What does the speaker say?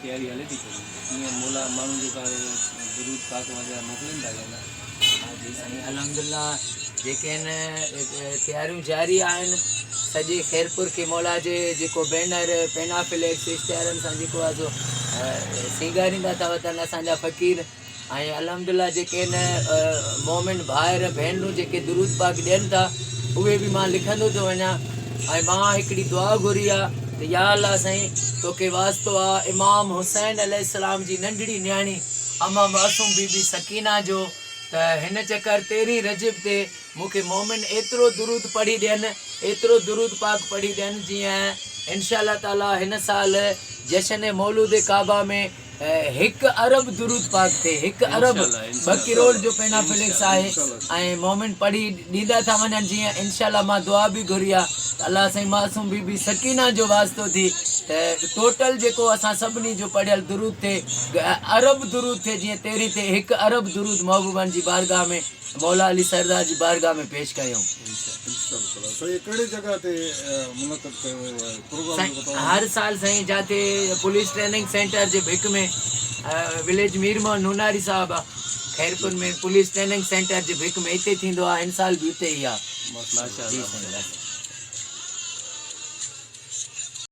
तैयारी हले थी करी ईअं मोला माण्हू जेका दुरूद पाक वग़ैरह मोकिलीनि था वेंदा। हाँ जी साईं अल्हम्दुलिल्लाह जेके तैयारियूं जारी आहिनि सॼे खैरपुर के मौला जे जेको बैनर पेना फ्लैक्स इश्तिहारनि सां जेको आहे सो सींगारींदा था वतन असांजा फ़क़ीर ऐं अल्हम्दुलिल्लाह जेके मोमिन भाइर भेनरूं जेके दुरूद पाक ॾियनि था उहे बि मां लिखंदो थो वञा ऐं मां हिकिड़ी दुआ घुरी आहे त या अल्लाह साईं तोखे वास्तो आहे इमाम हुसैन अलैहिस्सलाम जी नंढड़ी न्याणी अमा मासूम बीबी सकीना जो त हिन चकर 13 रजब ते मूंखे मोमिन एतिरो दुरूद पढ़ी ॾियनि एतिरो दुरूद पाक पढ़ी ॾियनि जीअं इंशाअल्लाह ताला हिन साल जशन मौलूद काबा में 1 अरब दुरूद पाक थे 1 अरब 2 करोड़ जो पेना फ्लिक्स आहे ऐं मोमिन पढ़ी ॾींदा था वञनि जीअं इंशाअल्लाह मां दुआ बि घुरी आहे त अल्लाह साईं मासूम बीबी सकीना जो वास्तो थी त टोटल जेको असां सभिनी जो पढ़ियल दुरूद थे अरब दुरूद थे जीअं 13 ते 1 अरब दुरूद महबूबनि जी बारगाह में मौला अली सरदार जी बारगाह में पेश कयूं। हर साल साईं जाते पुलिस ट्रेनिंग सेंटर जे भिक में विलेज मीरमोहन नूनारी साहब खैरपुर में पुलिस ट्रेनिंग सेंटर जे भिक में इते थींदो आहे हिन साल बि उते ई आहे। माशाअल्लाह।